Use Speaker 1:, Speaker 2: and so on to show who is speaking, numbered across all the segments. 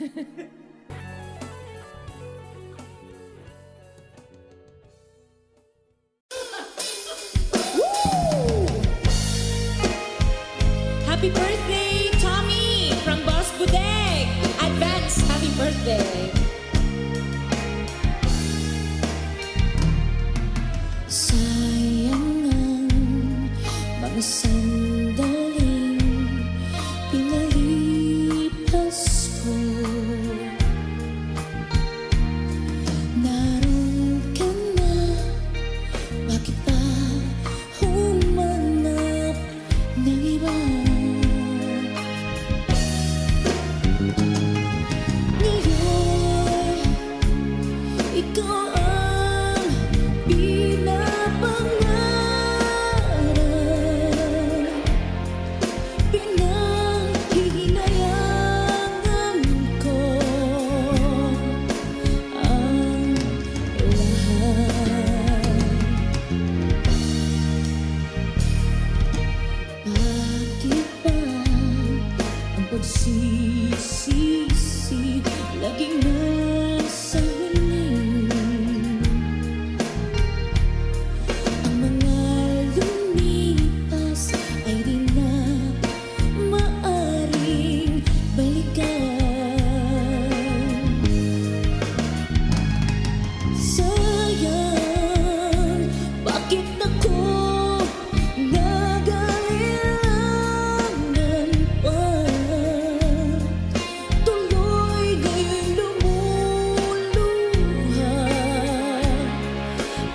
Speaker 1: Happy birthday, Tommy, from Boss Budeg. Advance happy birthday.
Speaker 2: Sayang ang mga sandaling pinalipas ko. Naroon ka na, bakit pa humanap ng iba? Ngayon, ikaw ang pinapangarap, pinanghihinayangan ko ang lahat. Bakit ba ang pagsisisi laging nasa huli? Ang mga lumipas ay di na maaring balikan. Sayang, bakit ako nag-aalilangan pa? Tuloy nga'y lumuluha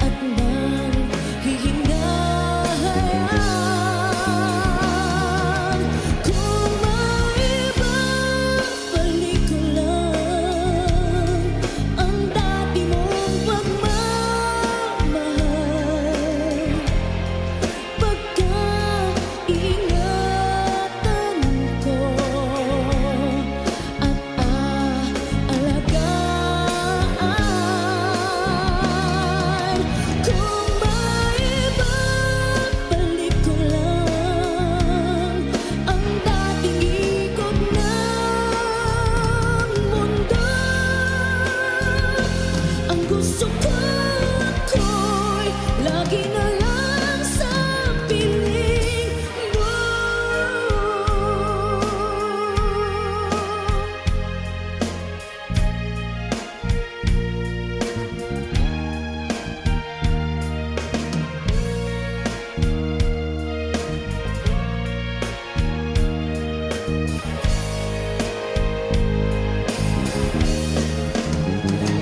Speaker 2: at nanghihinayan. Kung maibabalik ko lang ang dati mong pagmamahal, pagkaingatan ko at aalagaan. Kung maibabalik ko lang ang dating ikot ng mundo, ang gusto ko'y lagi na lang sa piling mo.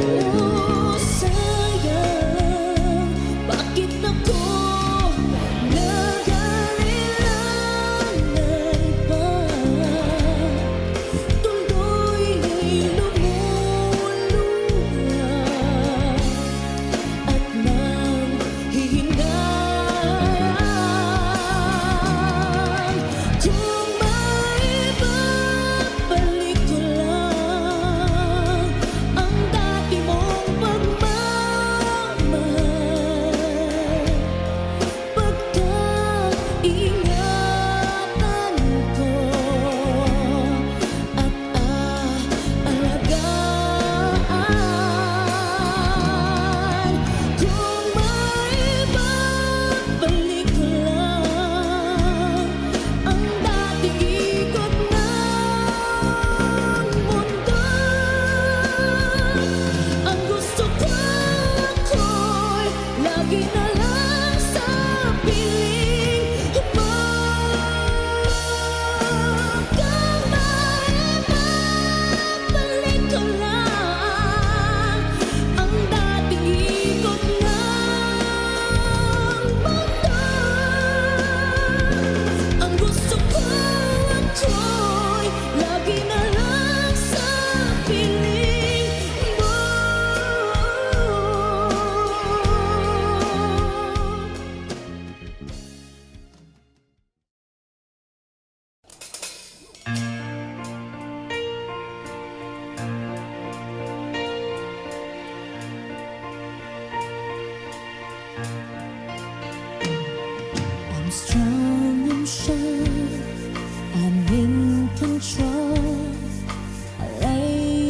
Speaker 2: Oh, sayang, bakit ako nag-aalilangan pa? Tuloy nga'y lumuluha at nanghihinayan. Kung maibabalik ko lang ang dati mong pagmamahal, pagkaingatan ko at aalagaan. Kung maibabalik ko lang ang dating ikot ng mundo, ang gusto ko'y lagi na lang sa piling mo. Kung maibabalik ko lang ang dating ikot ng mundo, ang gusto ko'y lagi na lang sa piling mo. I'm strong, I'm sure, I'm in control. I lay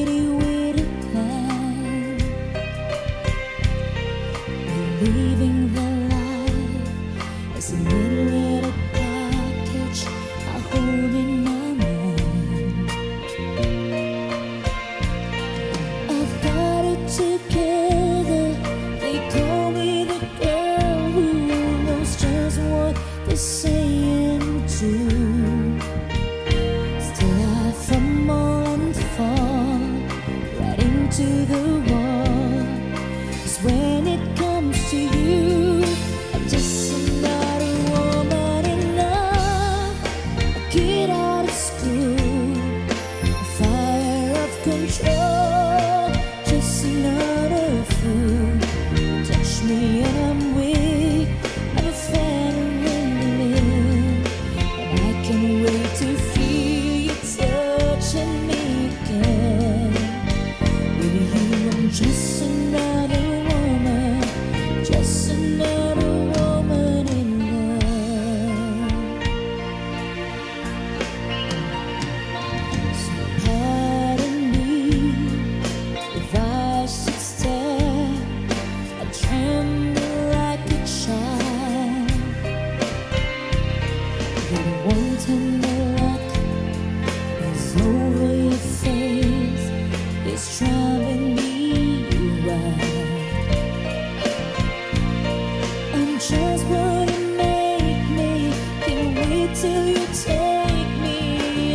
Speaker 2: till you take me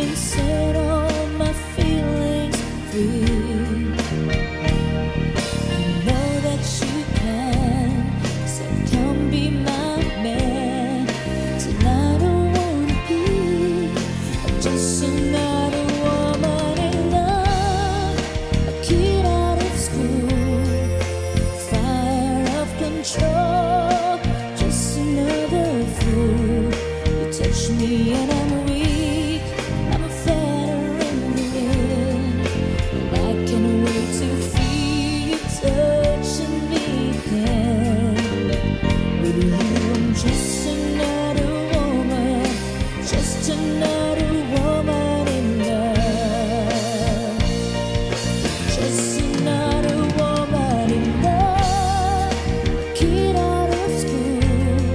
Speaker 2: and set all my feelings free. I know that you can, so come be my man. Tonight I wanna be just another woman in love, a kid out of school, fire of control, just another fool. You touch me and I'm weak, I'm a feather in the wind, and I can't wait to feel you touching me again. With you I'm just another woman, just another woman in love, just another woman in love, kid out of school,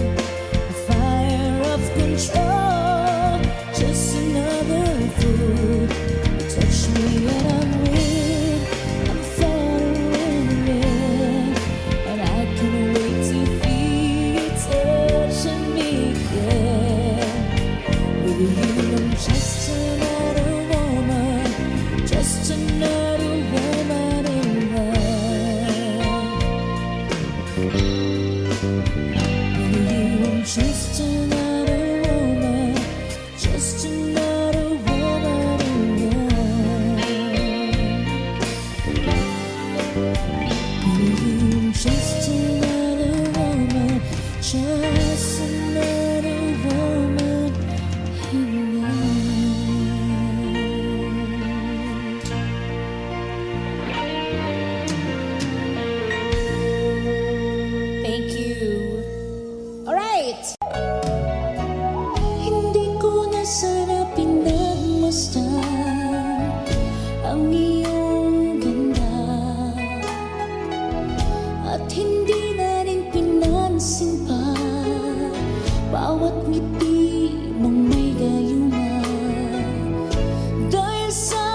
Speaker 2: fire of control, just another fool. You touch me and I'm weak, I'm feather in the wind, and I can't wait to feel you touching me again. With you I'm just another woman, just another woman in love. With you I'm just another woman, just another woman in love. With you I'm just another woman, just another woman in love.
Speaker 1: Thank you. Alright!
Speaker 2: Hindi ko na sana pinagmasdan ang iyong ganda, at hindi na rin pinansin pa bawat ngiti mong may gayuma. Dahil sa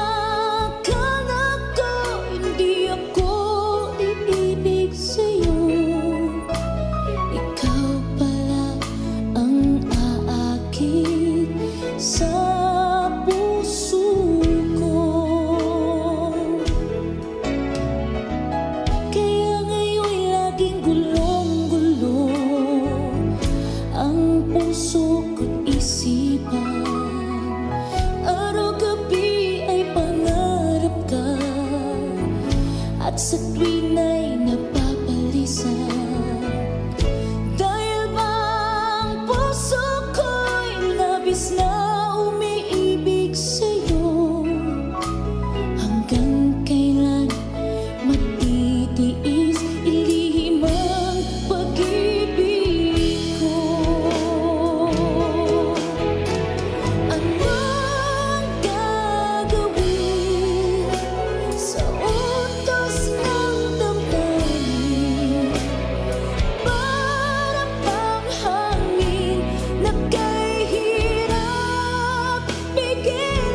Speaker 2: akala ko hindi ako iibig sa'yo, ikaw pala ang aakit sa puso ko. Kaya ngayon laging gulong-gulo ang puso ko't isipan. Araw-gabi ay pangarap ka, at sa tuwin ay napapalisan. Dahil bang puso ko'y labis na umiibig sa'yo, hanggang kailan matitiis ilihim ang pag-ibig ko. Anong gagawin sa utos ng damdamin? Para bang hangin na kay hirap pigilin.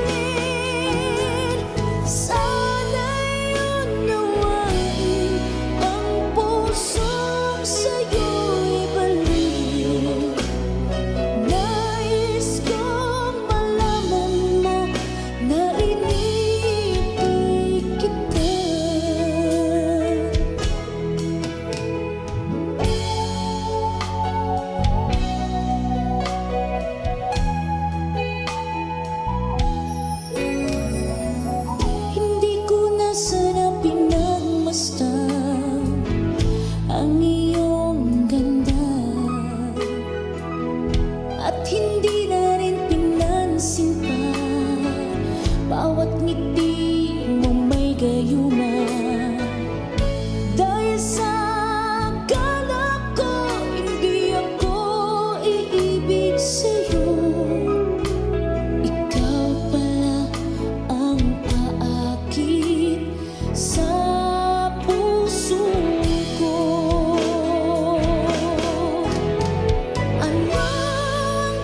Speaker 2: Sana'y unawain ang pusong sa'yo'y balik. Nais kong malaman mo na iniibig kita. Hindi ko na sana pinagmasdan ang iyong ganda, at hindi na rin pinansin pa bawat ngiti mong may gayuma. Dahil sa akala ko hindi ako iibig sa'yo, ikaw pala ang aakit sa puso ko. Anong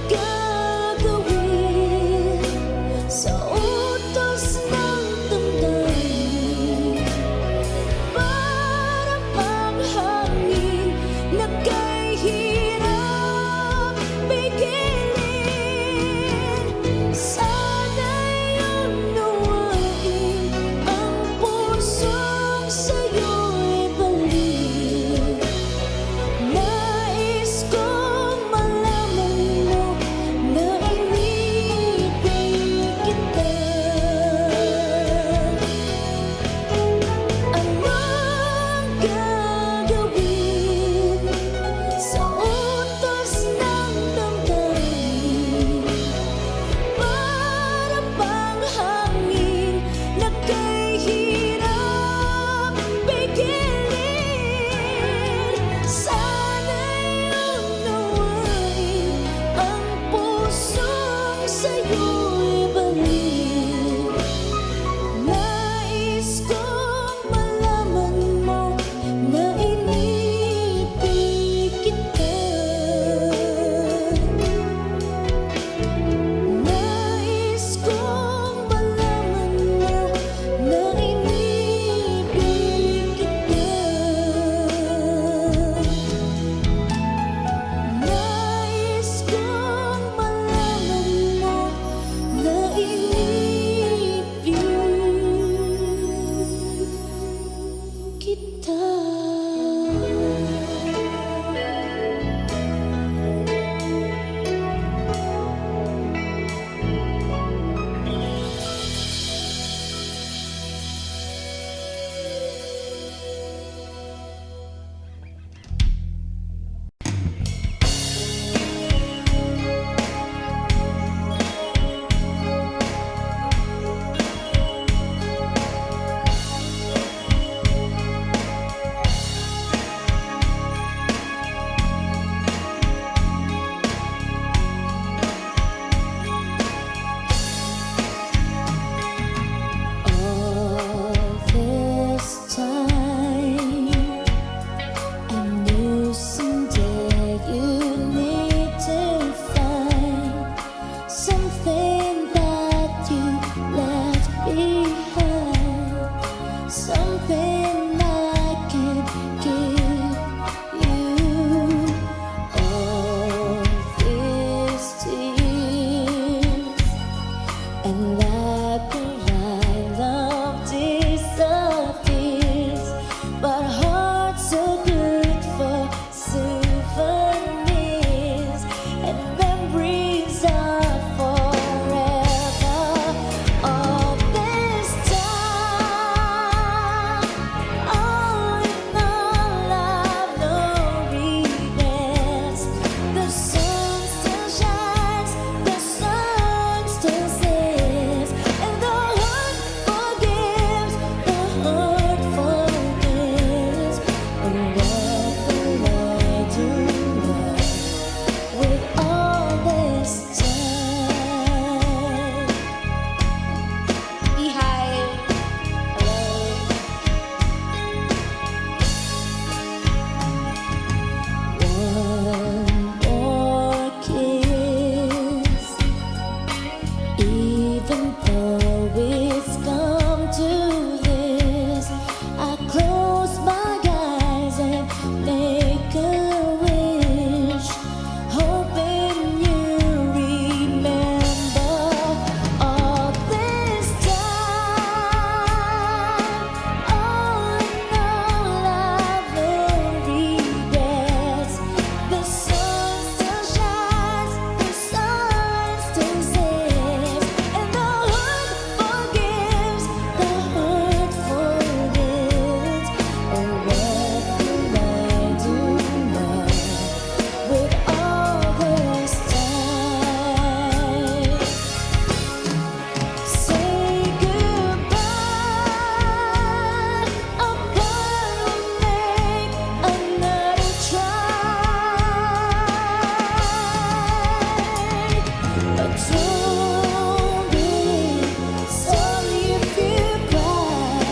Speaker 2: Don't be sorry if you cry.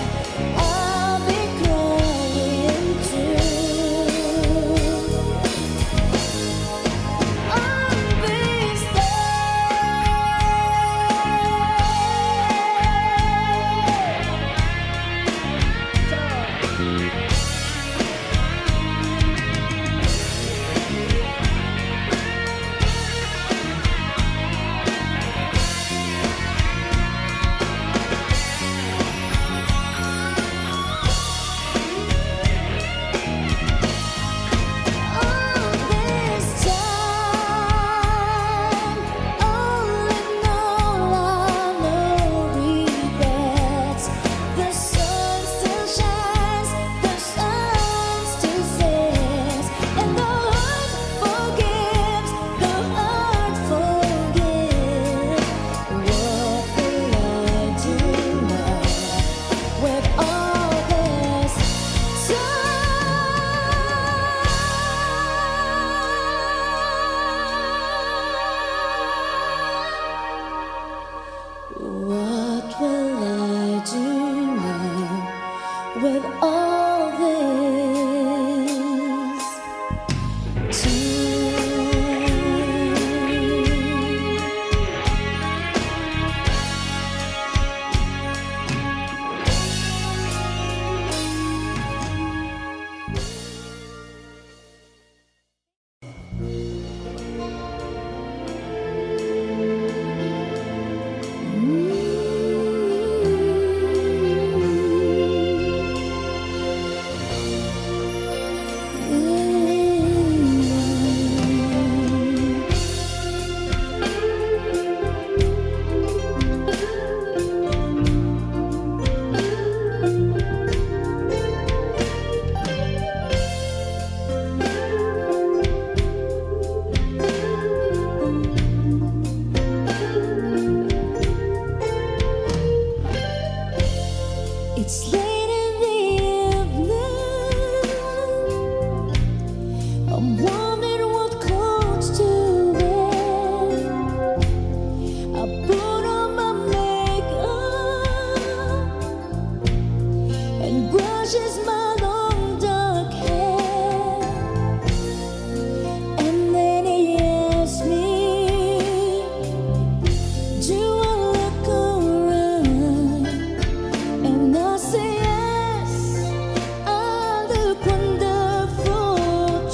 Speaker 2: I'll be crying too. On this time, all in all, I've no regrets. The sun still shines, the sun still says, and the heart forgives, the heart forgives. What will I do now with all this What will I do now with all this time? It's late in the evening. I'm wondering what clothes to wear. I put on my makeup and brushes my long dark hair. And then he asks me, do I look alright? And I say yes, I look wonderful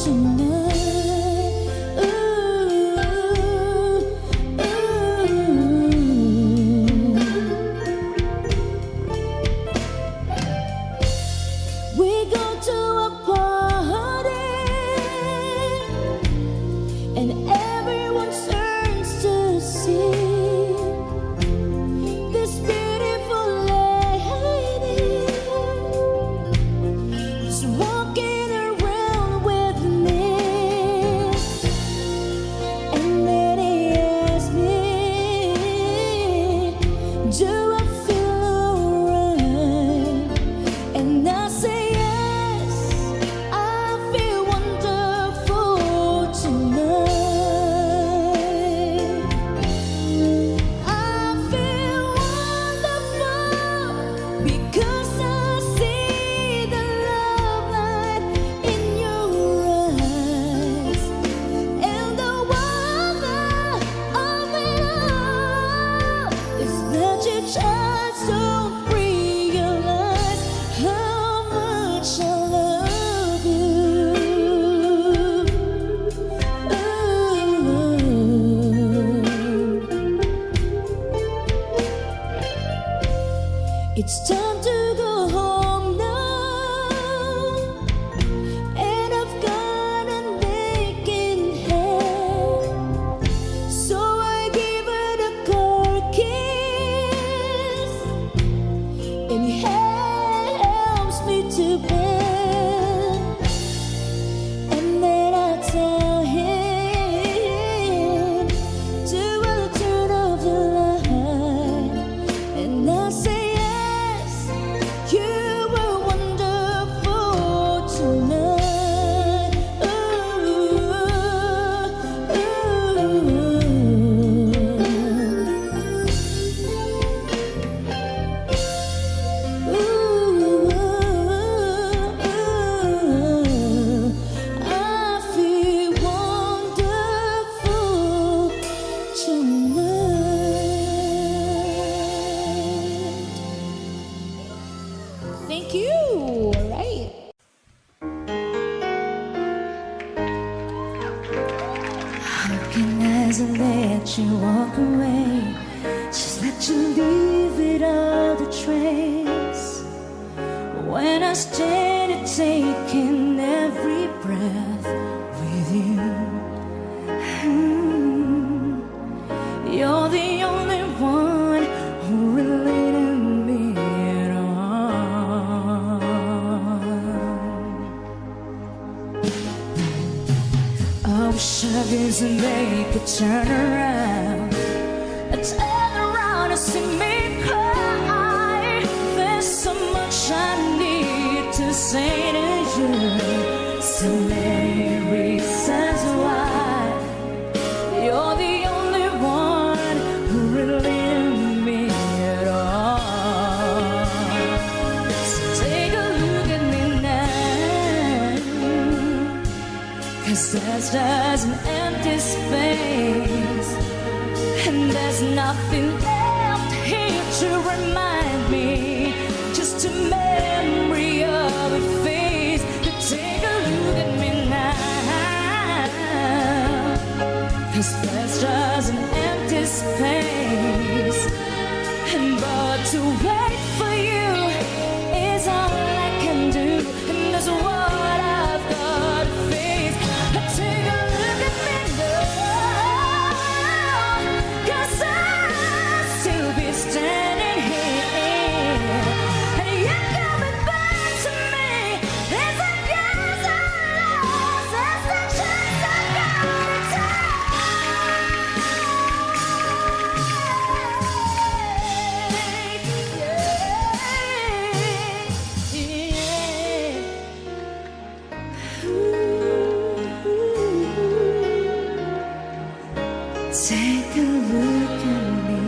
Speaker 2: tonight. Ooh, We go to a party and everyone turns to see this beautiful lady is walking around with me. And then he asks me, do I feel alright? And I say yes, I feel wonderful tonight. I feel wonderful because I see the love light in your eyes. And the wonder of it all is that you just don't realize how much I love you. It's time to go home now, and I've got an aching head. So I give it a cold kiss, and he helps me to bed. And then I tell him, do I turn off the light? And I say yes, And as I let you walk away, just let you leave without a trace. When I started taking every breath with you, you're the only one who related me at all. I wish I could make it turn around and see me cry. There's so much I need to say to you, so many reasons why you're the only one who really knew me at all. So take a look at me now, 'cause there's just an empty space, and there's nothing left here to remind me, just a memory of a face. But take a look at me now, 'cause there's just an empty space, and but to wait for you is all I can do, and that's what I've got to face. But take a look at me now, 'cause I'll still be standing here, and you're coming back to me. There's a guess I lost, there's a chance I gotta take. Yeah. Take a look at me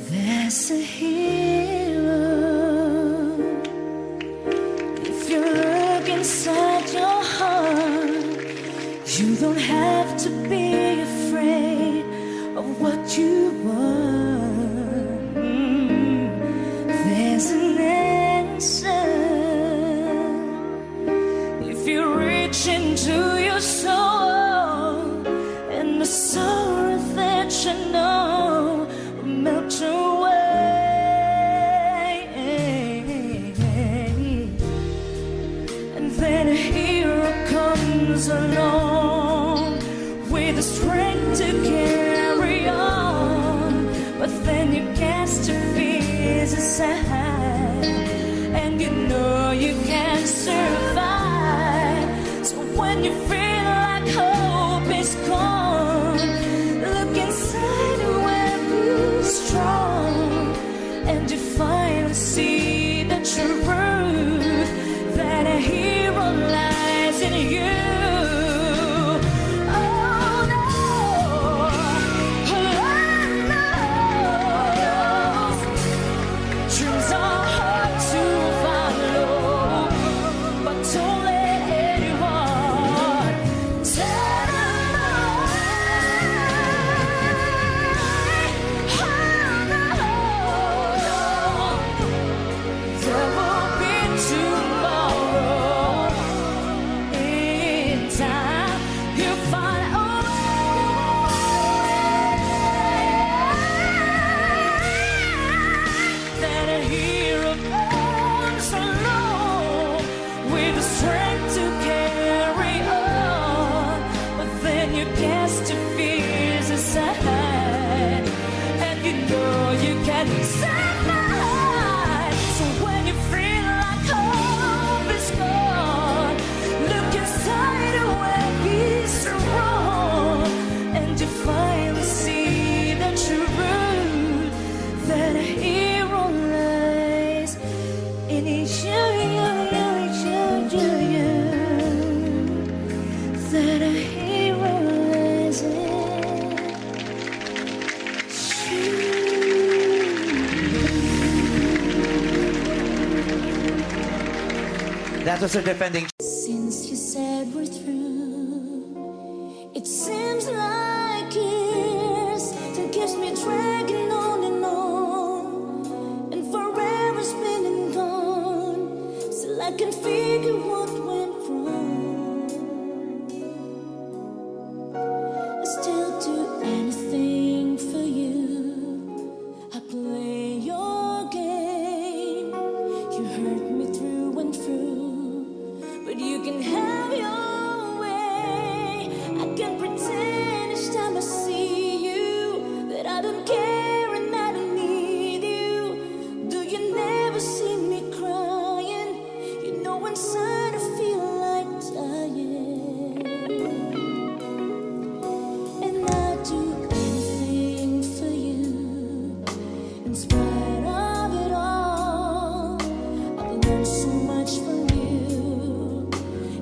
Speaker 2: There's a hero. If you look inside your heart, you don't have to be afraid of what you want. There's an answer. If you reach into your soul, and the sorrow that you know will melt away. And then a hero comes along with the strength to carry on, but then you cast your fears aside, and you know you can't survive. So when you feel like hope is gone, look inside where you're strong, and you finally see the truth, that a hero lies in you. Oh no, Lord knows dreams are hard to follow, but don't let anyone tell them oh no, there will be tomorrow. In time, you find a way, that a hero comes along with the strength to carry on, but then you cast your fears aside, and you know you can survive. So when you feel like hope is gone, look inside where peace is wrong, and you finally see the truth, that a hero lies in you, that a hero lies in you.
Speaker 3: That was her defending.
Speaker 2: Since you said we're through, it seems like years that keeps me dragging on and forever's been and gone. Still I can figure what went wrong. I still do anything for you. I play your game. You hurt me through and through, but you can have your way. I can pretend each time I see you that I don't care and I don't need you. Do you never see me crying? You know inside I feel like dying. And I'd do anything for you. In spite of it all, I've learned so much from you.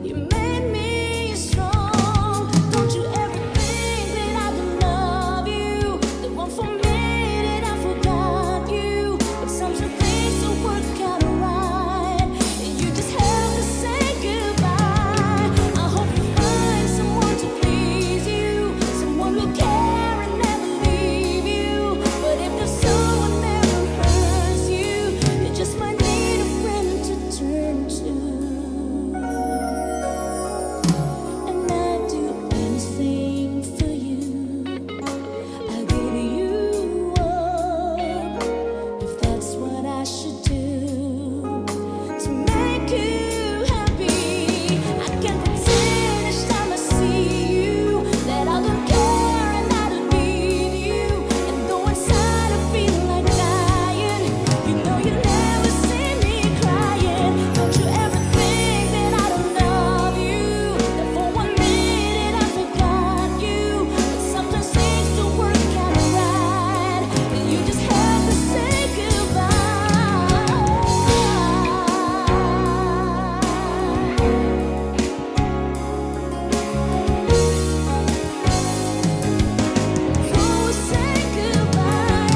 Speaker 2: You made me strong. Don't you ever think that I don't love you? The one for me that I forgot you. But sometimes things don't work out right, and you just have to say goodbye. I hope you find someone to please you, someone who care and never leave you. But if there's someone there who hurts you, you just might need a friend to turn to. And I'd do anything for you. I'll give you up if that's what I should do to make you happy. I can pretend each time I see you that I don't care and I don't need you. And though inside I feel like dying, you know you never see me crying. Don't you ever think that I don't love you? That for 1 minute I forgot you. But sometimes things don't work out right, and you just have to say goodbye. So say goodbye.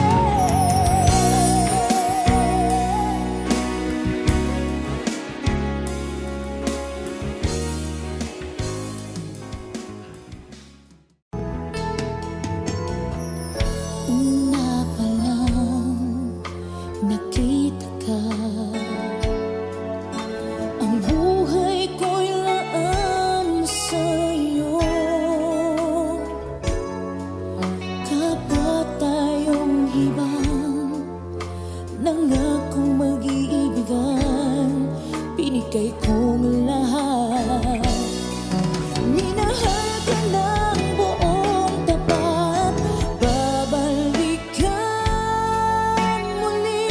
Speaker 2: Una pa lang nakita ka, ang buhay ko'y laan sa'yo. Kapwa tayong ibang nangakong mag-iibigan, binigay kong lahat. Minahal ka ng buong tapat, babalikan muli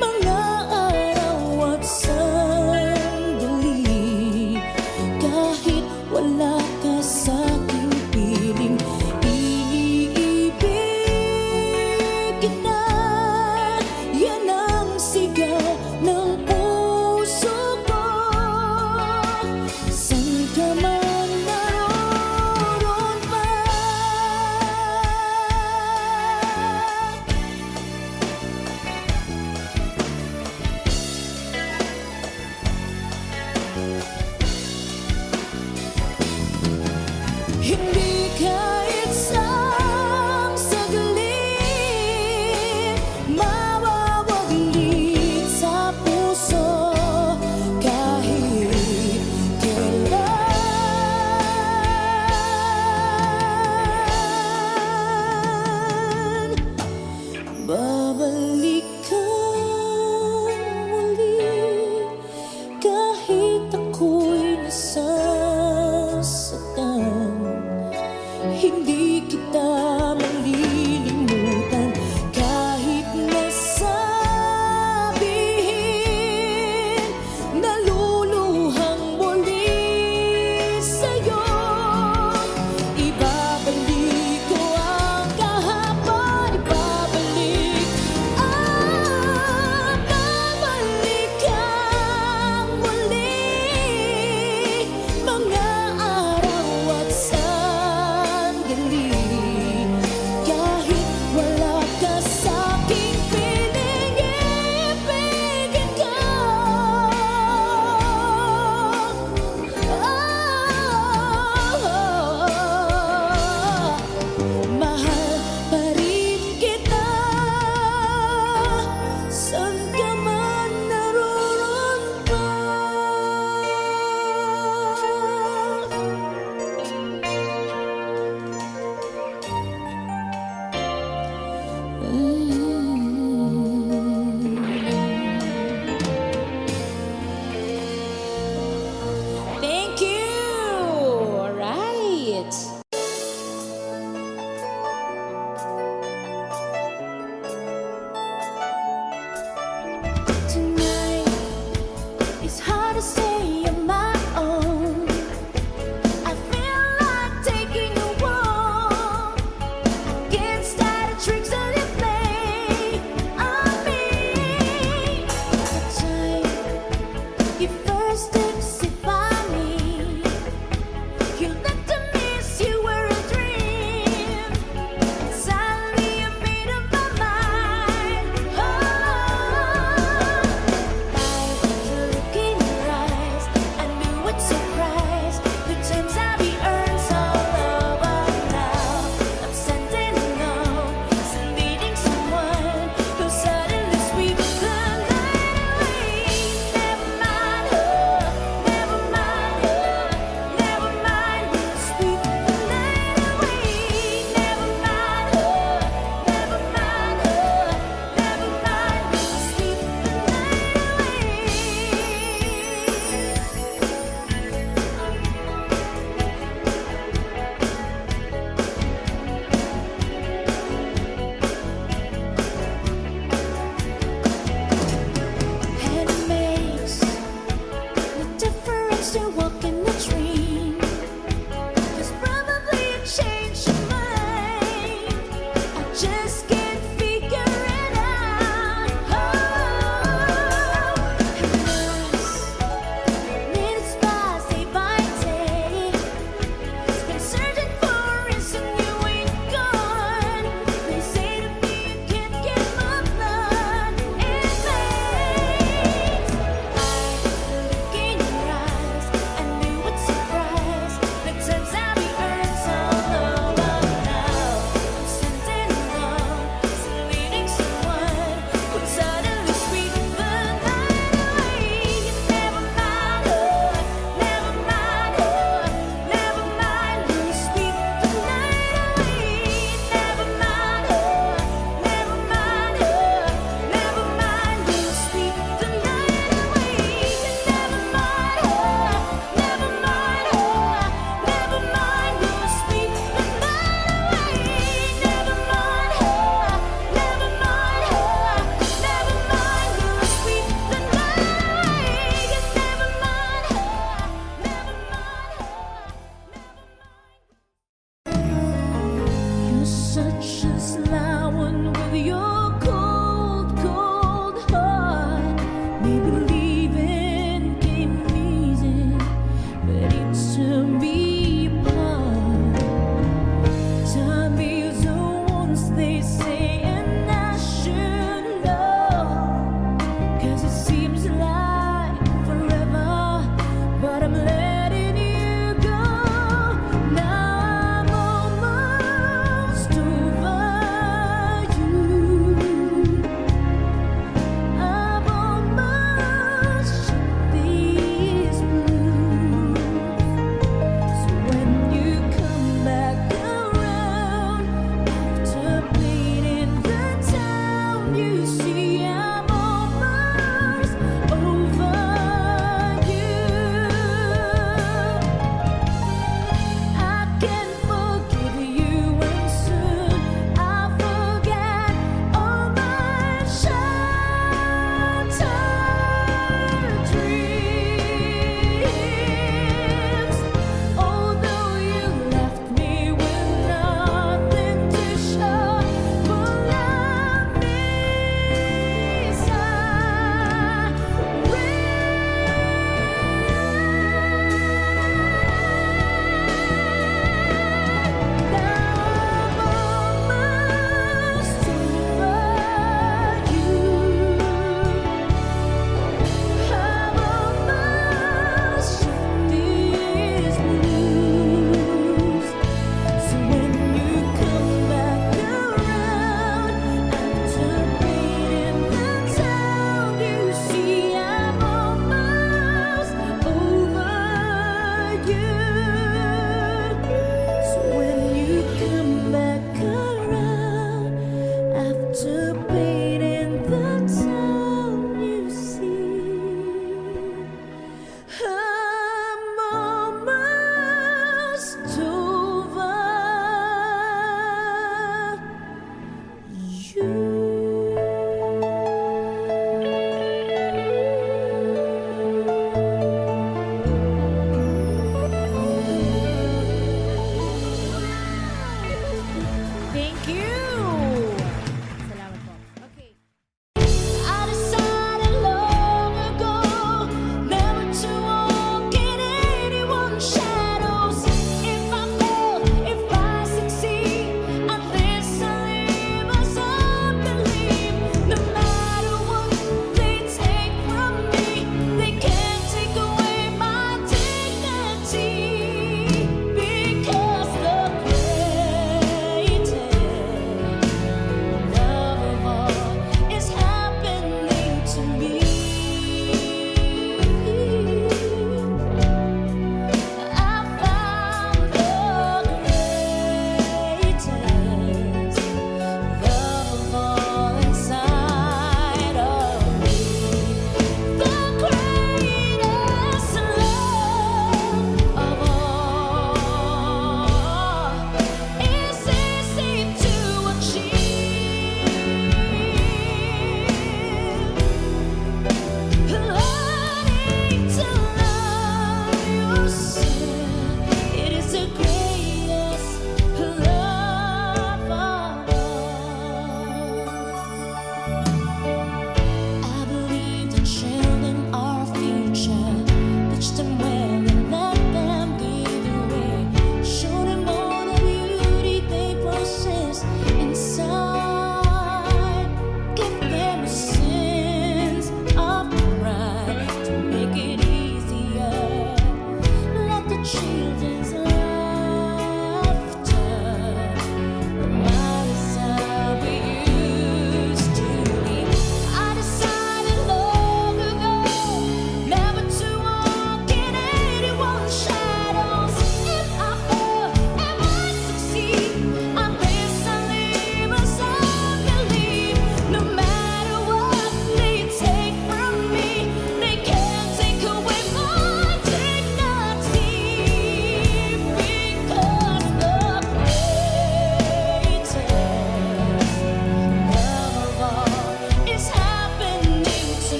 Speaker 2: mga araw at sandali. Kahit wala ka sa'king piling, iibig kita. Yan ang sigaw ng puso ko. Saan ka man naroon pa, hindi kahit isang saglit mawawaglit sa puso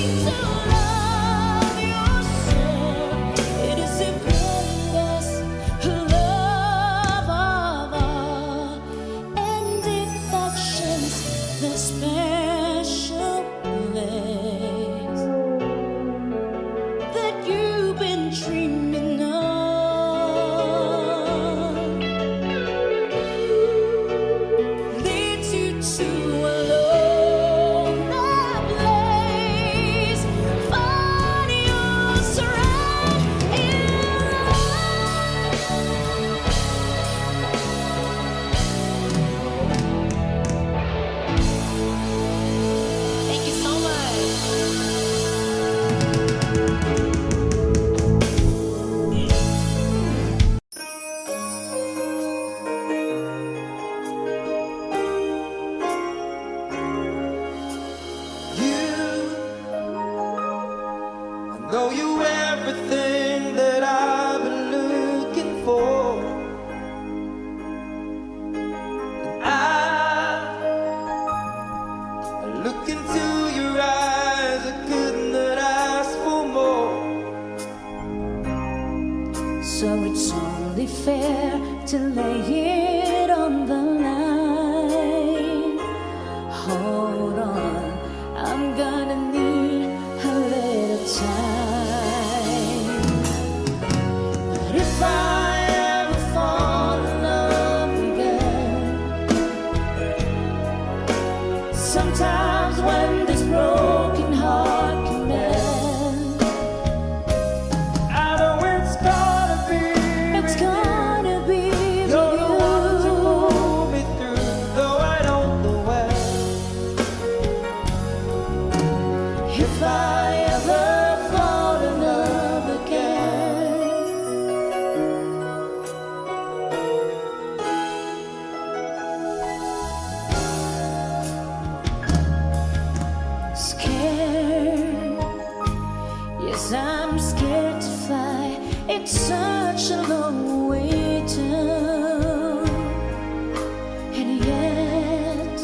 Speaker 2: to love yourself. It is the greatest love of all, and affection's the special place that you've been dreaming of. Leads you to a lonely place. Find your strength in love. Thank you so much.
Speaker 3: I know you everything that I've been looking for. And I look into your eyes, I could not ask for more.
Speaker 2: So it's only fair to lay it on the line. Hold on, I'm gonna need a little time. But if I ever fall in love again, sometimes when this broken heart can mend,
Speaker 3: I know it's gonna be
Speaker 2: it's gonna be
Speaker 3: You're the one to
Speaker 2: with
Speaker 3: pull me through, though I don't know where.
Speaker 2: you. If I ever fall in love again, scared, yes, I'm scared to fly. It's such a long way down, and yet,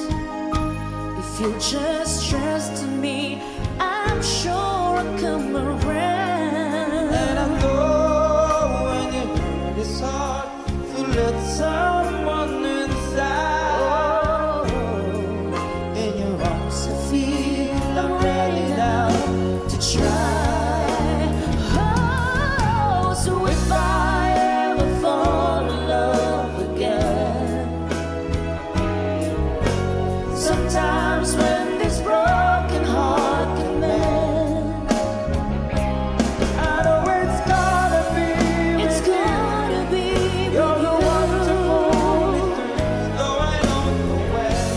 Speaker 2: if you just trust me, I'm sure I'll come around.
Speaker 3: And I know when you hurt, it's hard to let someone inside. In your arms, I feel I'm ready now to try.
Speaker 2: Oh, so if I ever fall in love again, sometimes when this broken heart can mend,
Speaker 3: I know it's gonna be
Speaker 2: it's
Speaker 3: with you.
Speaker 2: gonna be
Speaker 3: You're the one to pull me
Speaker 2: with
Speaker 3: through, though I don't know where.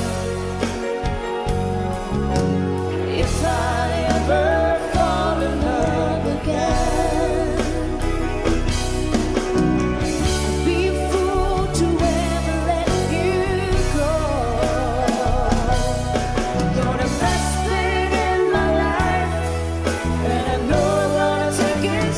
Speaker 2: you. If I ever fall in love again, I'd be a fool to ever let you go. You're the best thing in my life, and I know I'm gonna take it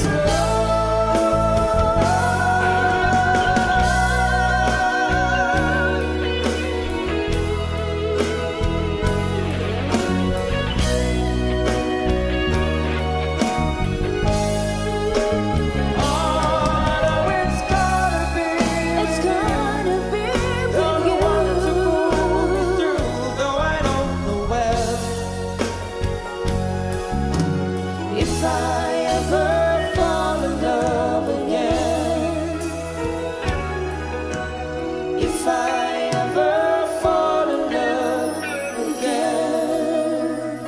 Speaker 3: I know it's gonna be
Speaker 2: It's gonna be
Speaker 3: You're the one to pull me
Speaker 2: with you.
Speaker 3: through, though I don't know where.
Speaker 2: If I ever fall in love again, if I ever fall in love again.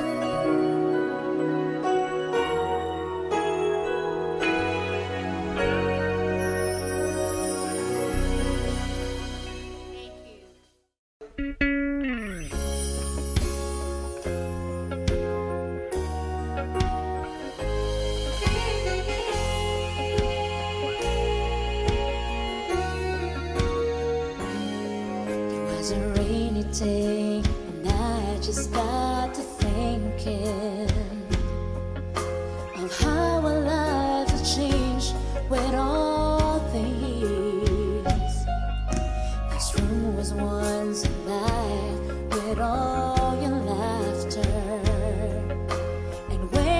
Speaker 2: It was a rainy day, and I just got to thinking of how our lives have changed with all the years. This room was once alive with all your laughter, and when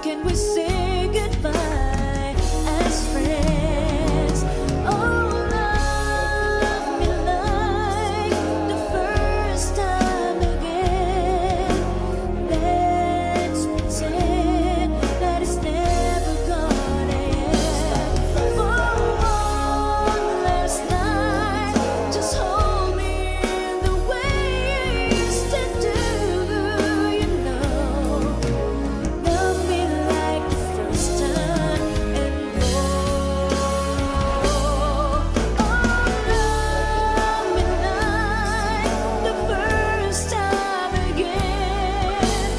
Speaker 2: can we say goodbye as friends? Oh, love me like the first time again. Let's pretend that it's never gonna end. For one last night, just hold me the way you used to do. You know, love me like the first time and go. Oh, love me like the first time again.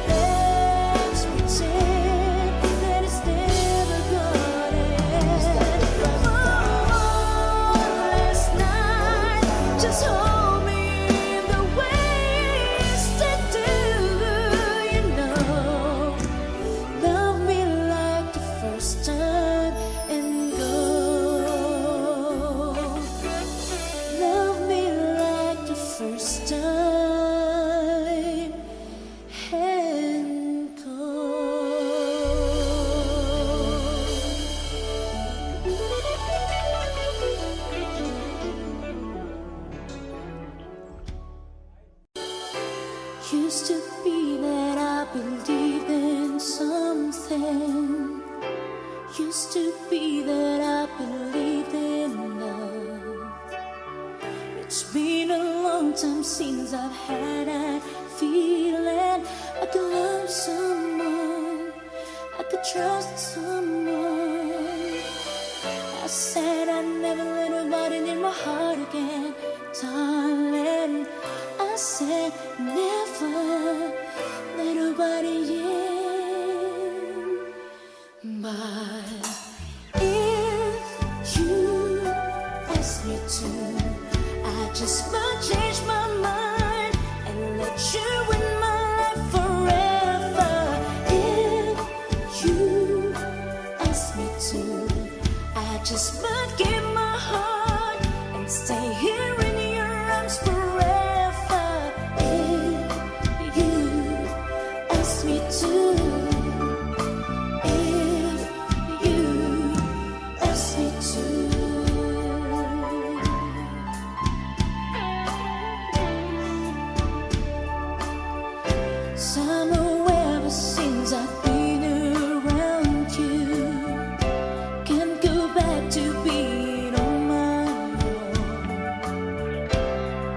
Speaker 2: Let's pretend that it's never gonna end. For one last night, just hold me the way you used to do. You know, love me like the first time and go. Love me like the first time and go. Used to be that I believed in something. Used to be that I believed in love. It's been a long time since I've had that feeling I could love someone, I could trust someone. I said I'd never let nobody in my heart again, darling. I said never let nobody in. But if you ask me to, I just might change my mind and let you in my life forever. If you ask me to, I just might give my heart and stay here in your arms forever. If you ask me to, if you ask me to. Somewhere ever since I've been around you, can't go back to being on my own.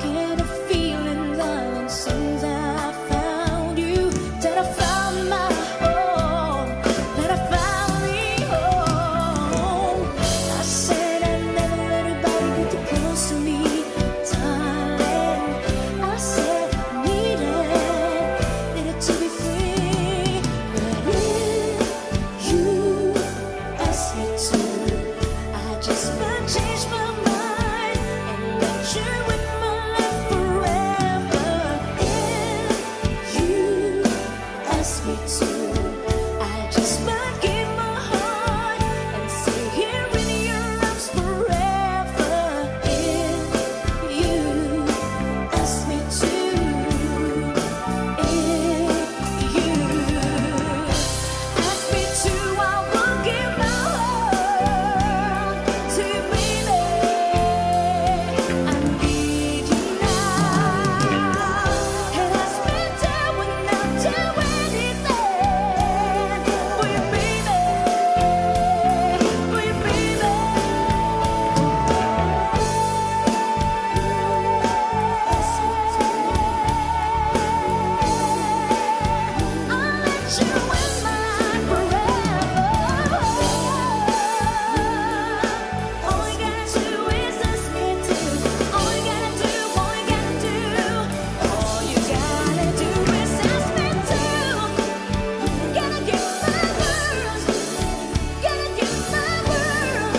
Speaker 2: Get a feeling, darling, since I found you, that I found my home, that I found me home. I said I'd never let anybody get too close to me, darling. I said needed to be free. But if you ask me to, I just might change my mind and let you in my life forever. If you ask me to, I just might give my heart and stay here in your arms forever. If you ask me to, if you ask me to, I will give my heart to you, baby. I need you now, and I spend time without you anything for you, baby, for you, baby. I'll let you in mine forever. All you gotta do is ask me to. All you gotta do, all you gotta do, all you gotta do is ask me to. Gotta give my world, gotta give my world,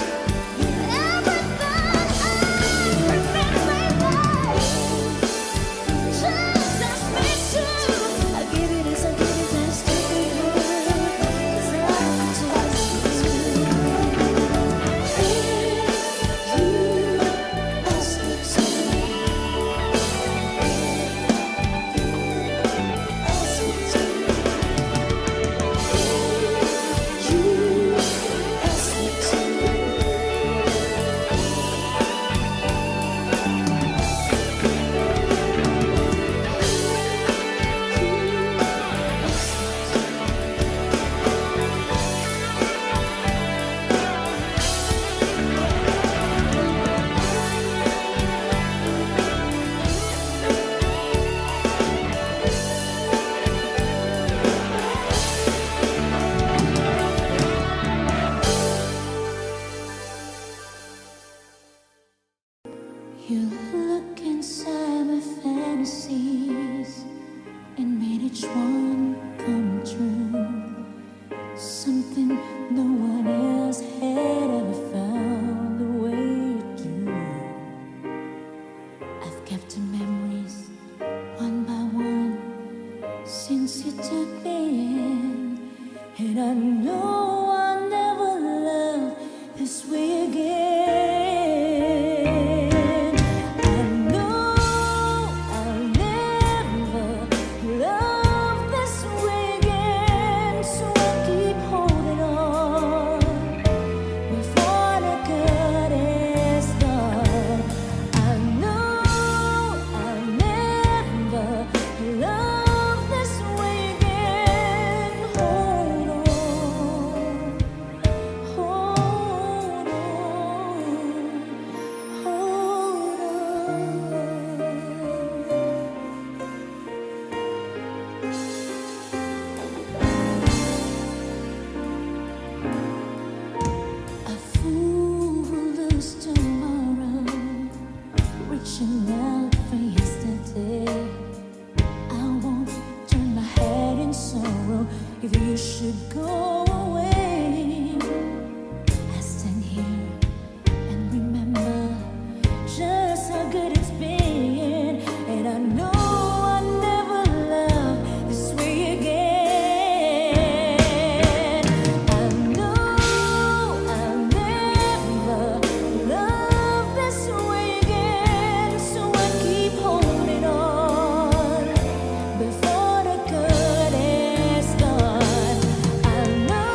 Speaker 2: everything I've been lately. Just ask me to. I give it as I give it as to you. have been, and I know I'll never love this way again. I know I'll never love this way again, so I'll keep holding on before the good is done. I know I'll never love this way again. Hold on, hold on, hold on. A fool will lose tomorrow, reaching out for yesterday. I won't turn my head in sorrow if you should go away. I stand here and remember just how good it's been, and I know I'll never love this way again. I know I'll never love this way again, so I keep holding on before the good is done. I know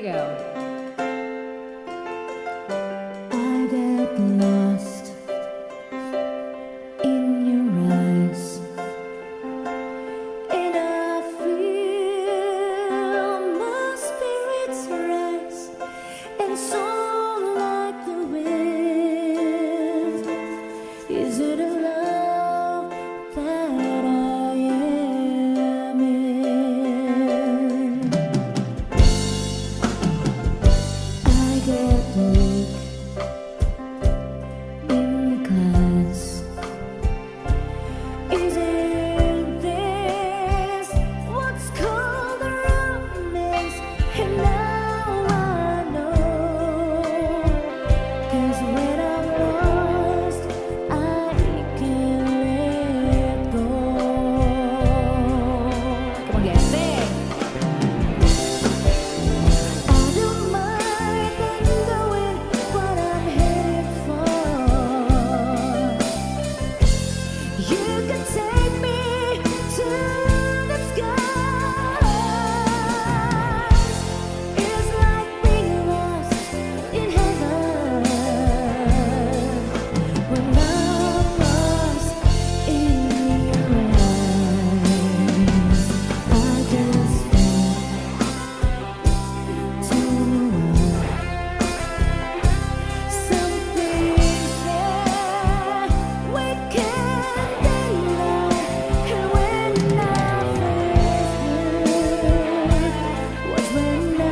Speaker 1: go.
Speaker 2: I get lost in your eyes, and I feel my spirits rise, and so like the wind. Is it a love that I am in? I get weak in class. Isn't this what's called a romance? And now I know, 'cause when I'm lost, I can't let go.
Speaker 1: Come on, guys, sing.
Speaker 2: I don't mind knowing what I'm headed for. You can take me to the skies. It's like being lost in heaven when I'm lost in your eyes. I just tell me something that we can't deny. And when I first heard was when I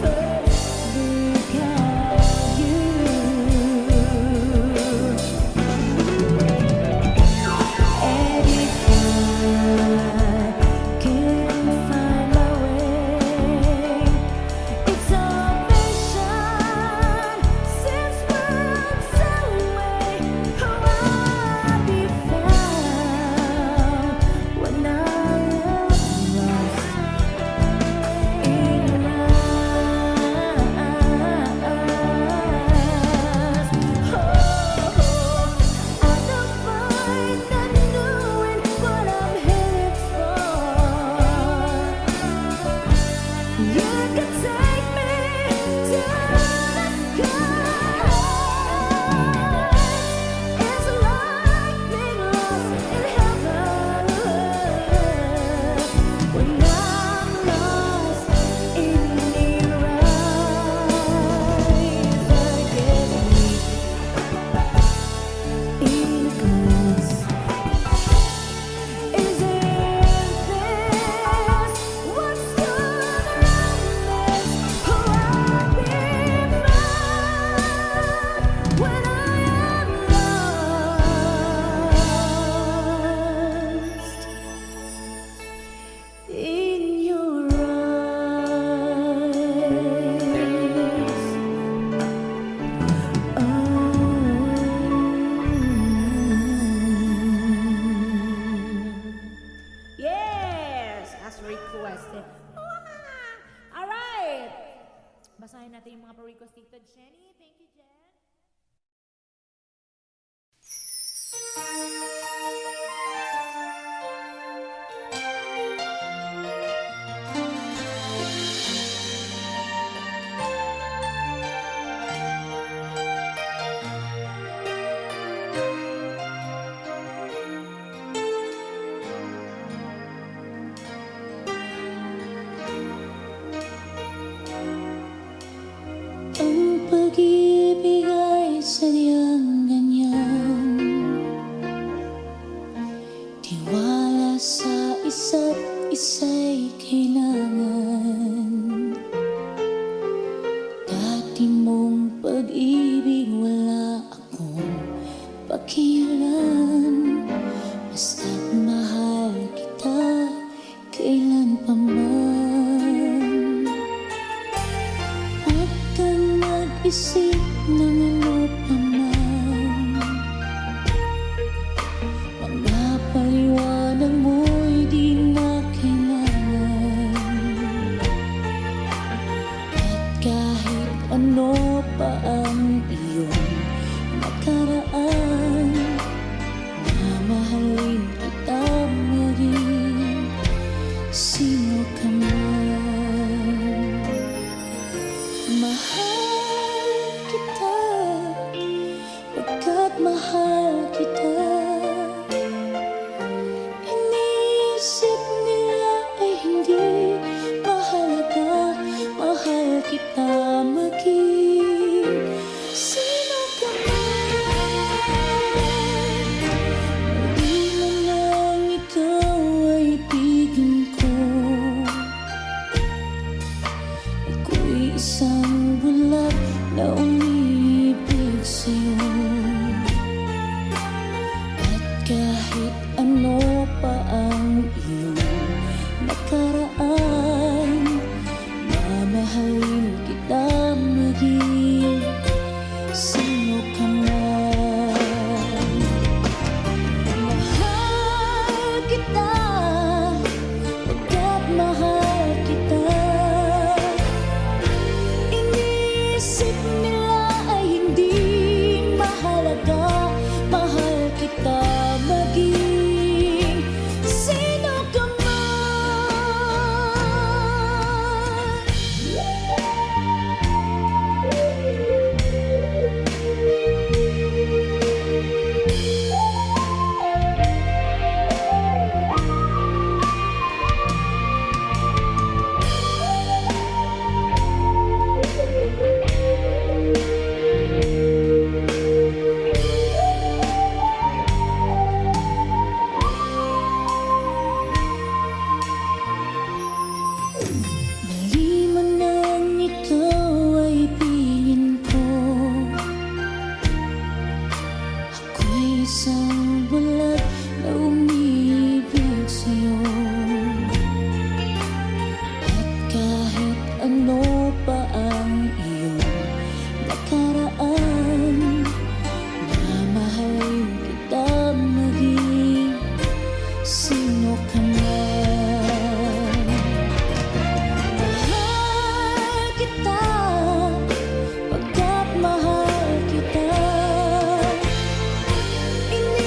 Speaker 2: first looked at you. And if I can find my way, it's salvation since worlds away. Oh, I'll be found when I am lost in your eyes. Oh, I don't mind not knowing what I'm headed for. You can take me to the skies. It's like being lost in heaven when I'm lost in your eyes. I get weak in glass. Isn't this what's called a romance? Oh, I'll be found when I am lost in your eyes.
Speaker 1: Yes, as requested. All right. Basahin natin yung mga pa-request dito. Jenny, thank you, Jen.
Speaker 2: Ang pag-ibig ay sadyang ganyan, tiwala sa isa't isa'y kailangan. Dati mong pag-ibig wala akong pakialam, basta't mahal kita kailan pa man. Huwag kang mag-isip ng ano pa man, mga paliwanag mo'y di na kailangan. At kahit ano pa ang iyong nakaraan, mamahalin kita maging sino ka man. isang bulag na umiibig sa'yo. At kahit ano pa ang iyong nakaraan, na mahal kita maging sino ka man. Mahal kita pagkat mahal kita. Iniwan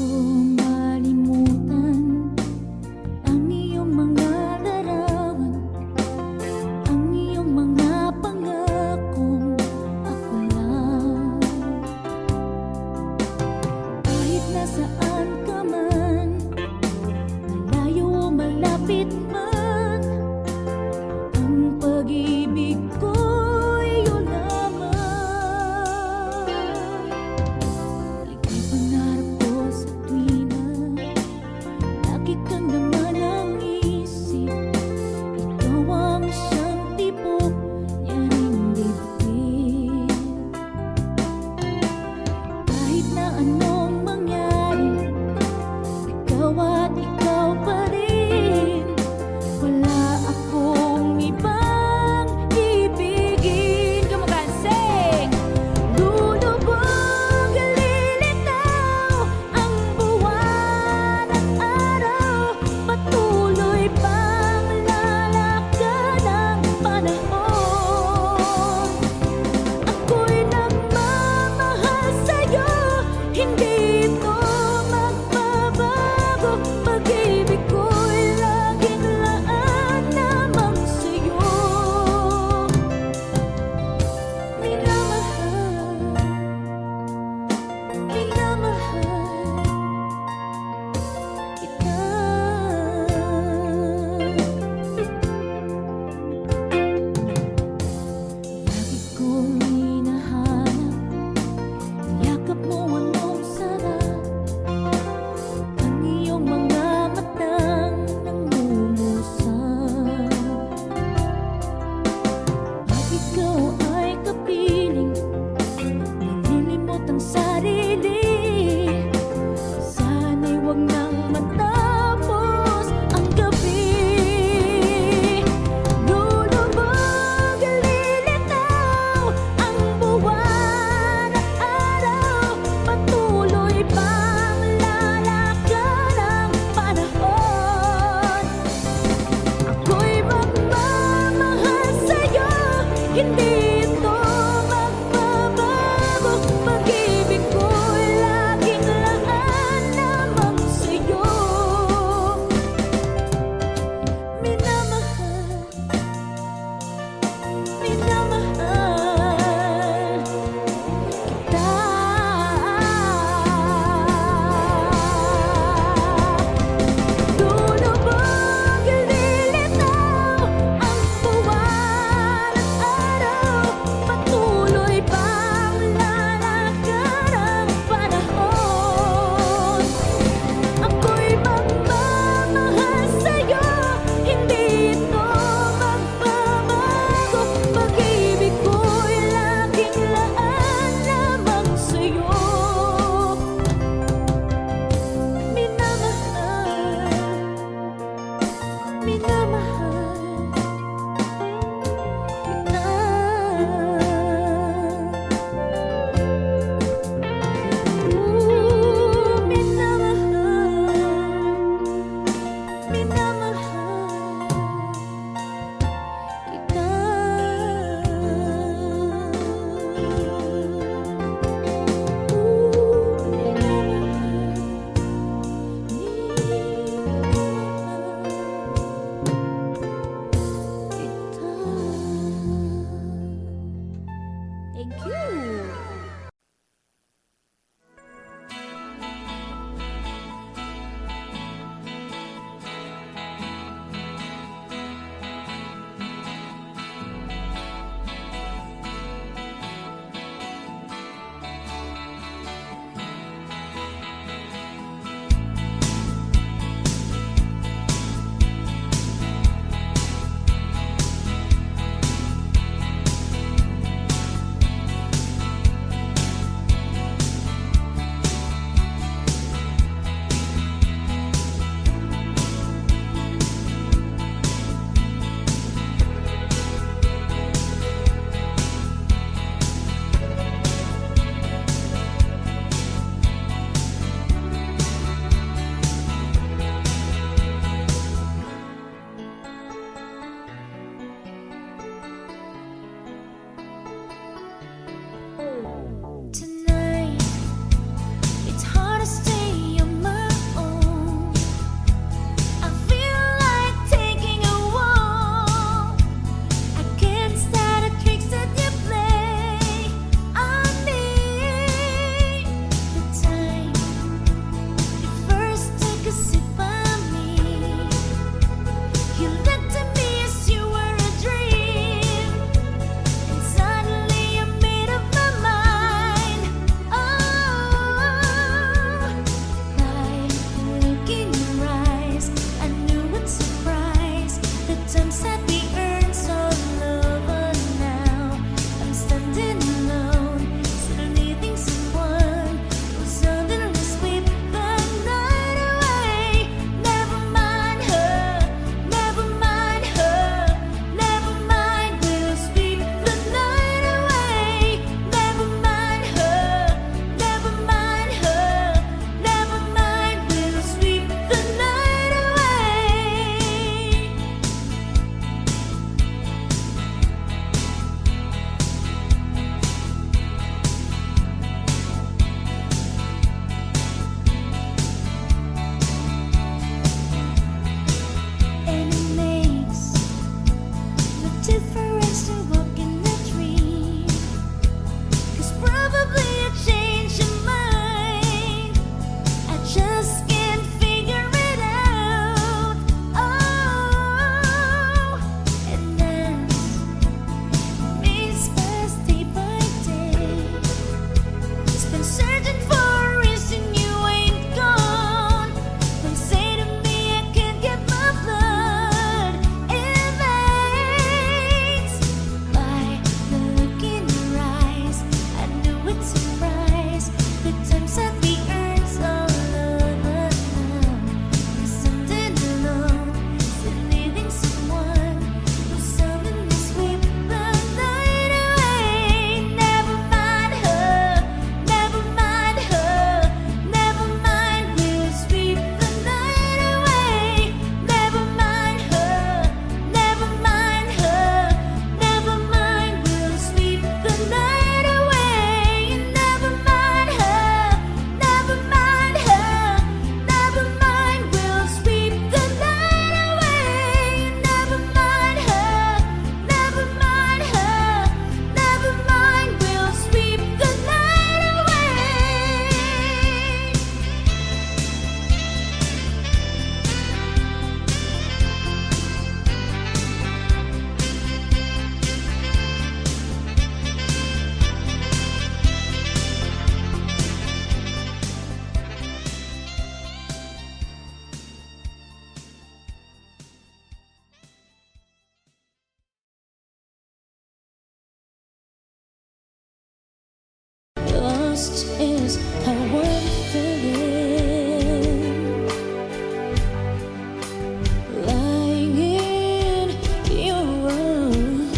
Speaker 2: ko malimutan ang iyong mga larawan, ang iyong mga pangakong ako lang. Kahit nasaan ka man, malayo o malapit man, ang pag-ibig ko'y iyong lamang. Ika'y pangarap ko sa tuwina, lagi kang naman ang isip. Ikaw ang siyang tibok niya ring dibdib. Kahit na anong mangyari, ikaw at ikaw pa rin. Wala akong ibang ibigin.
Speaker 1: Come on, guys, sing!
Speaker 2: Lulubog, lilitaw ang buwan at araw, patuloy pang lalakad ang panahon. Ako'y nagmamahal sa'yo, hindi is how I'm feeling, lying in your arms.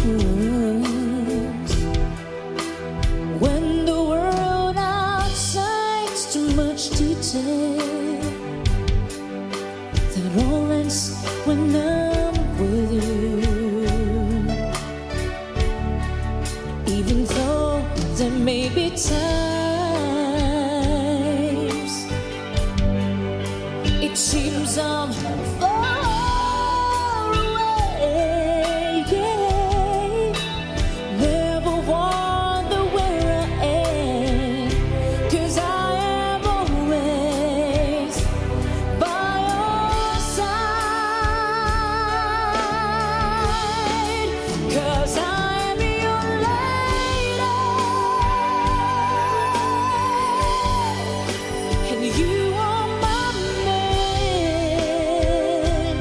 Speaker 2: When the world outside's too much detail, that all ends when I'm with you. Even though there may be times it seems I'm far away, yeah. Never wonder where I am, 'cause I am always by your side, 'cause I'm your lady and you are my man.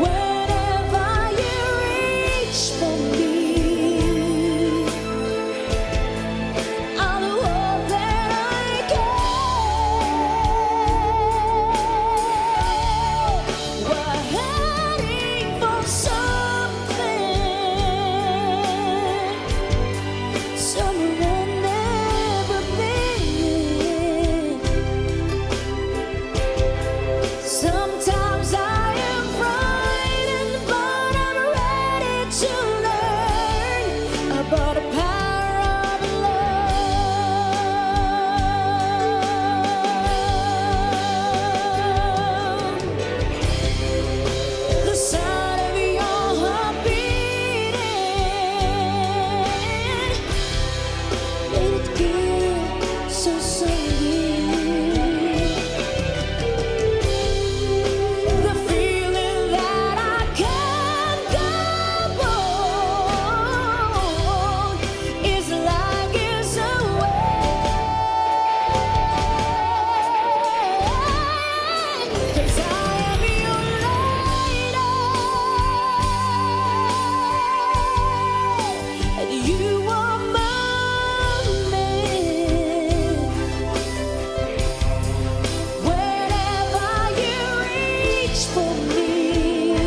Speaker 2: Whenever you reach for me, I'll do all that I can. We're heading for somewhere I've never been. Sometimes I am frightened, but I'm ready to learn about the power of love. The sound of your heart beating, let it get so sweet. The feeling that I can't go on is like it's away. 'Cause I am your lady and you are my man. Whenever you reach for me,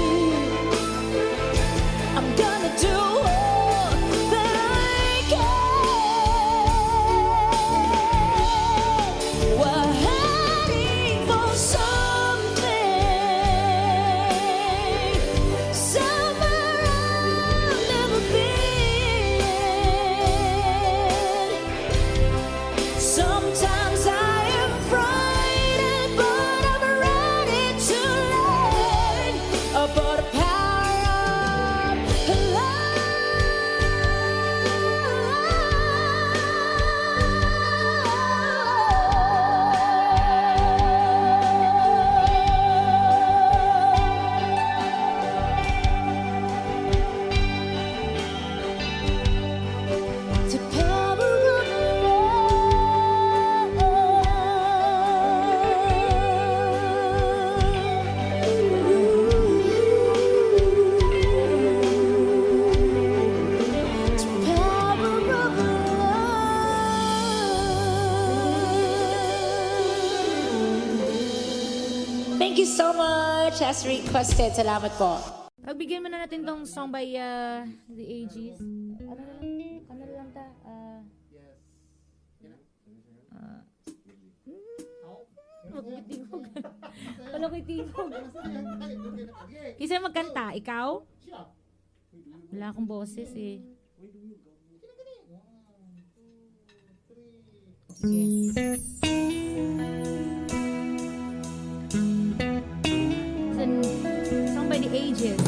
Speaker 2: I'm gonna do all that I can. We're heading for somewhere I've never been. Sometimes I am frightened, but I'm ready to learn about the power of love. The power of Thank you so much as requested. Salamat po.
Speaker 1: Pagbigyan mo na natin tong song by The Aegis. Ano na lang ta? Magkitingog. Wala ko itingog. Kisa magkanta, ikaw? Wala akong boses eh. Sige. Song by The Aegis.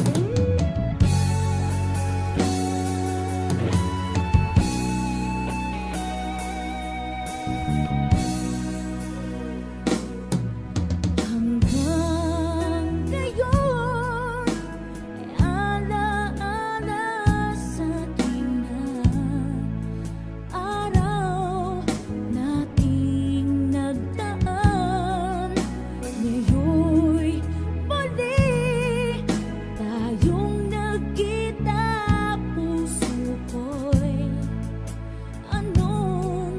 Speaker 2: Hanggang ngayon ay alaala sa ating araw nating nagdaan. Ngayon'y muli tayong nagkita. Puso ko'y anong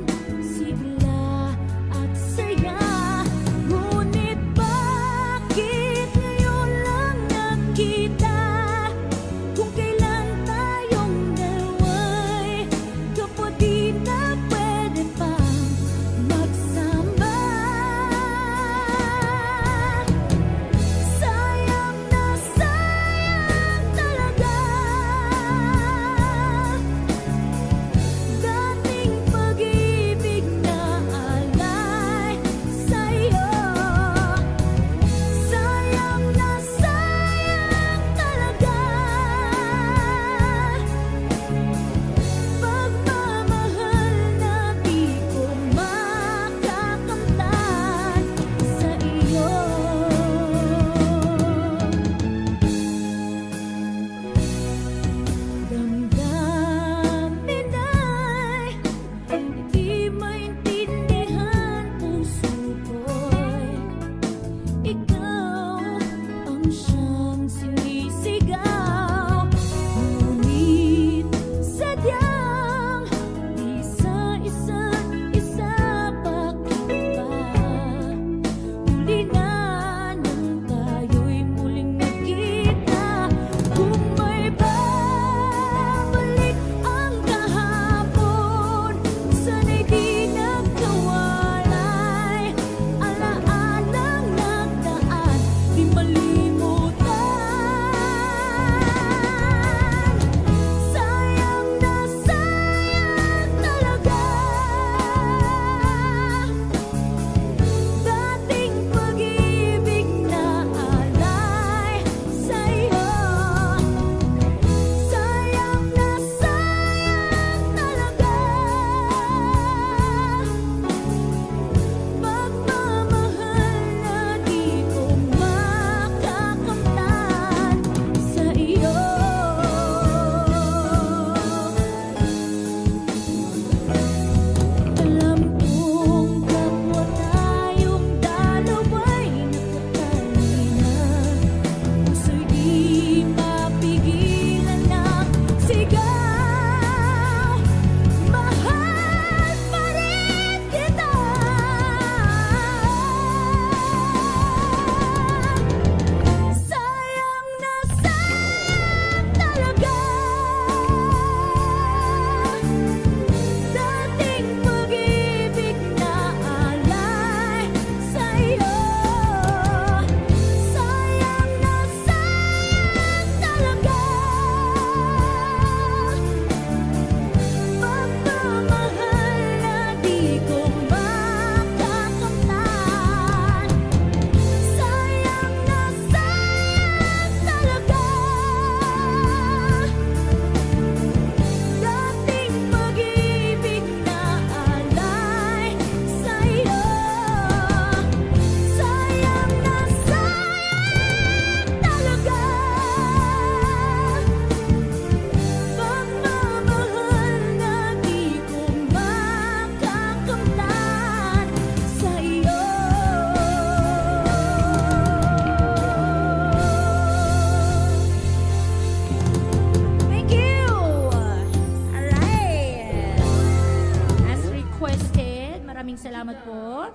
Speaker 1: Maraming salamat po.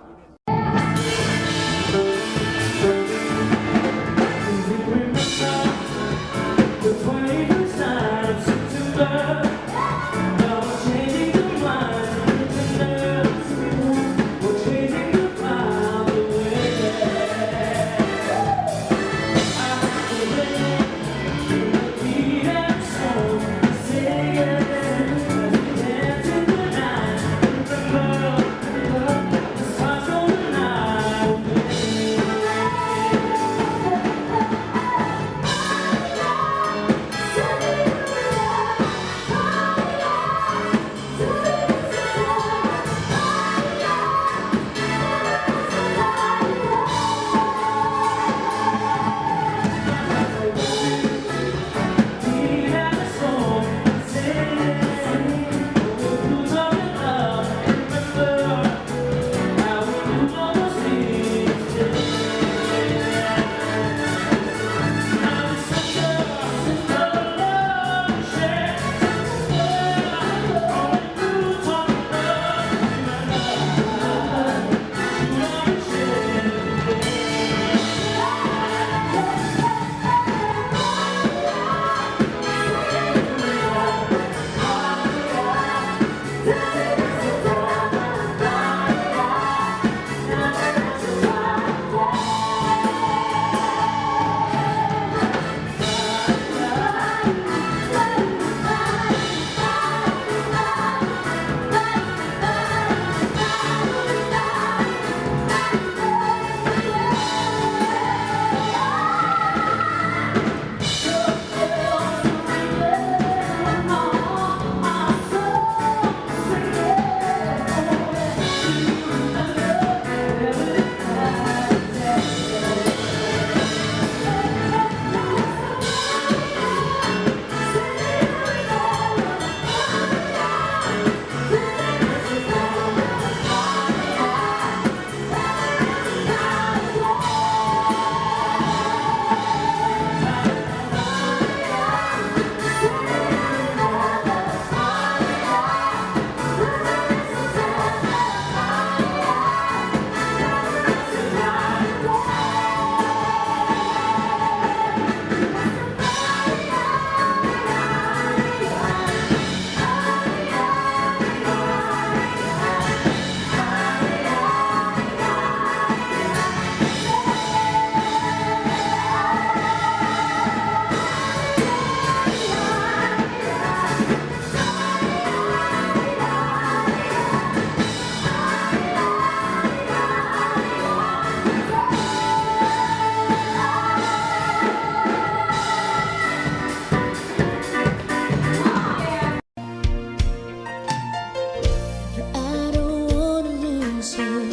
Speaker 2: I don't wanna lose you,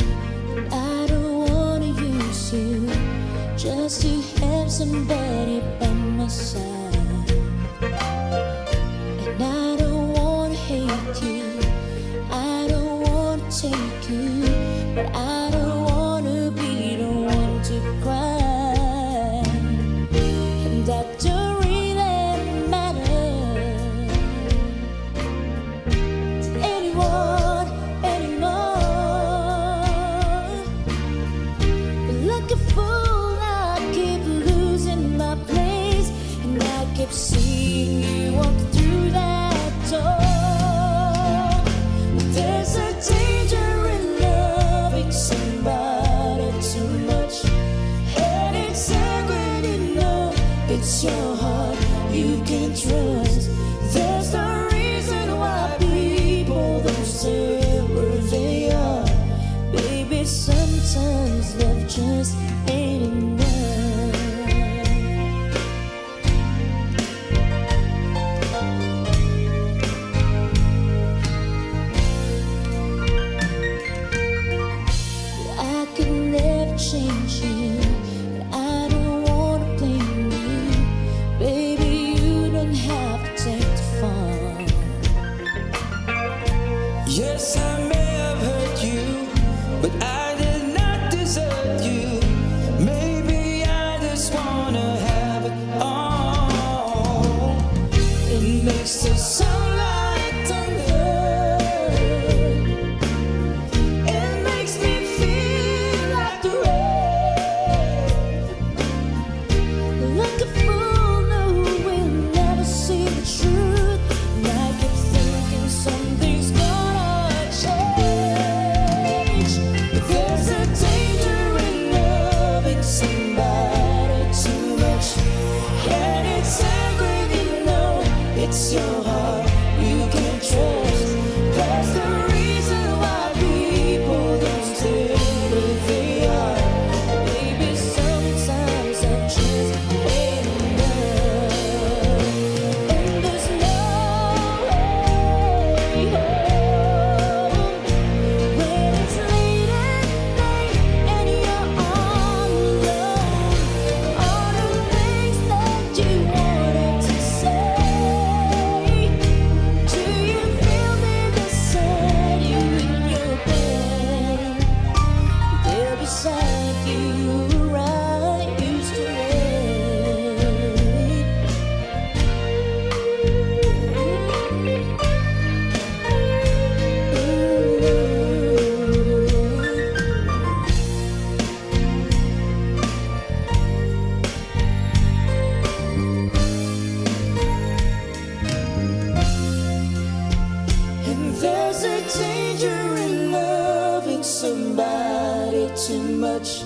Speaker 2: I don't wanna use you, just to have somebody by my side. And I don't wanna hate you, I don't wanna take you, but I don't wanna be the one to cry. And that don't really matter to anyone anymore. But like a fool, I keep losing my place, and I keep seeing you walk through that door. But there's a danger in loving somebody too much, and it's sacred enough. It's your heart you can trust. There's no reason why people don't say where they are. Baby, sometimes love just ain't enough. I could never change you, but I don't wanna blame you. Baby, you don't have to take the fall.
Speaker 3: Yes, I may have hurt you, but I did not desert you. Maybe I just wanna have it all.
Speaker 2: It makes the sunlight thunder, and
Speaker 3: somebody too much,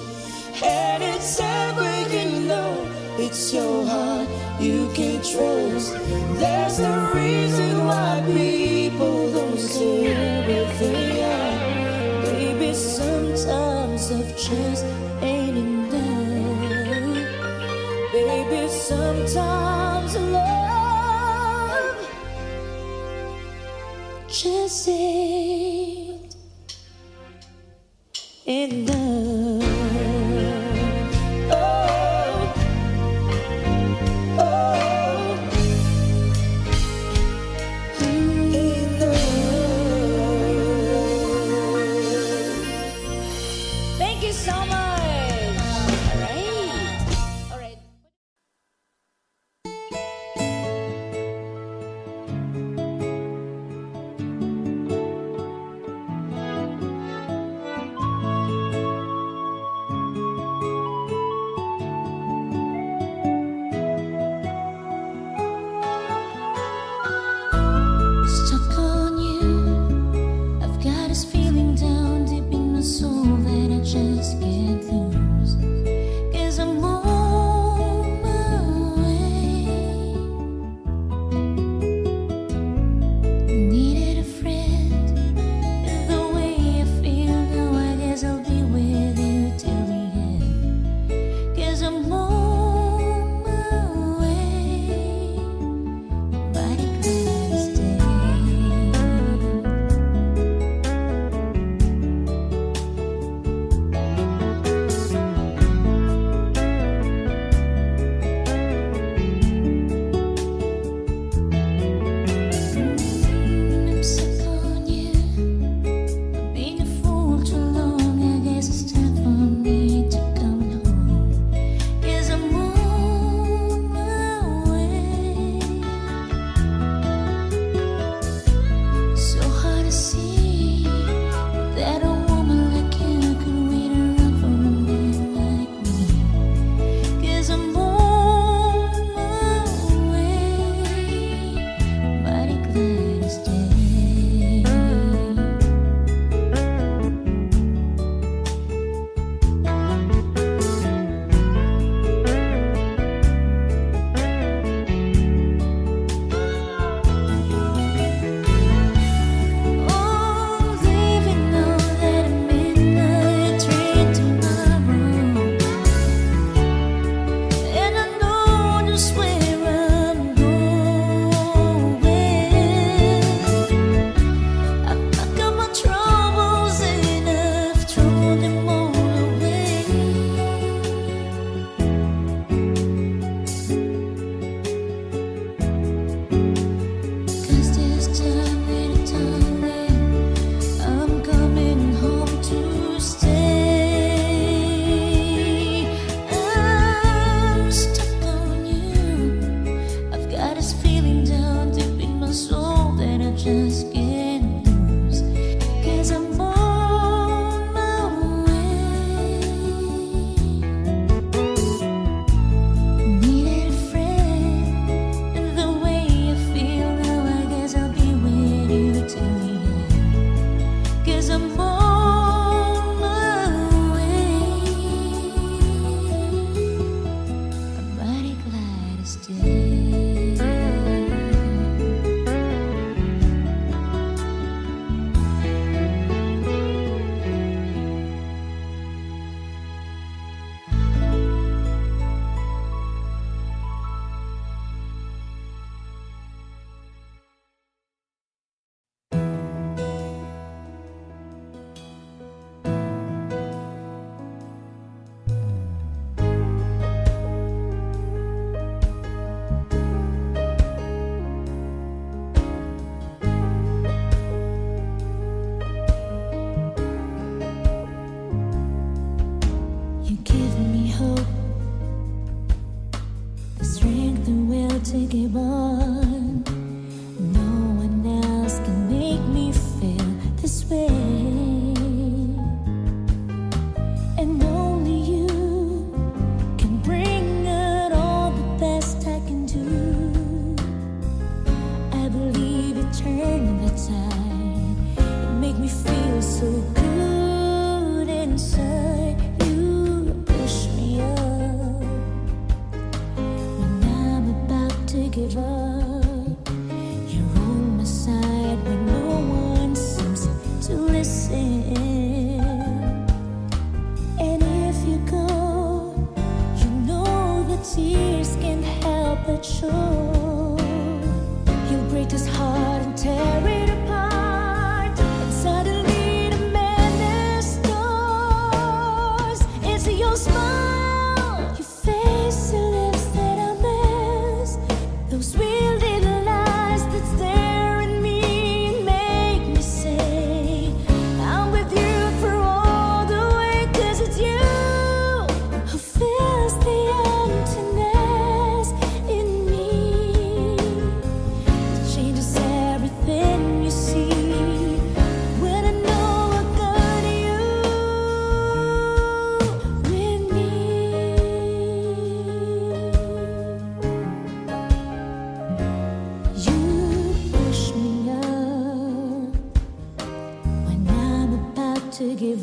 Speaker 3: and it's sad when you know it's your heart you can trust. There's no reason why people don't say everything out. Baby, sometimes love just ain't enough. Baby, sometimes love just ain't enough. Oh, oh, enough.
Speaker 1: Thank you so much. All right. All right.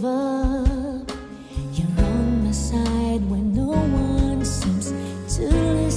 Speaker 2: give up. You're on my side when no one seems to listen.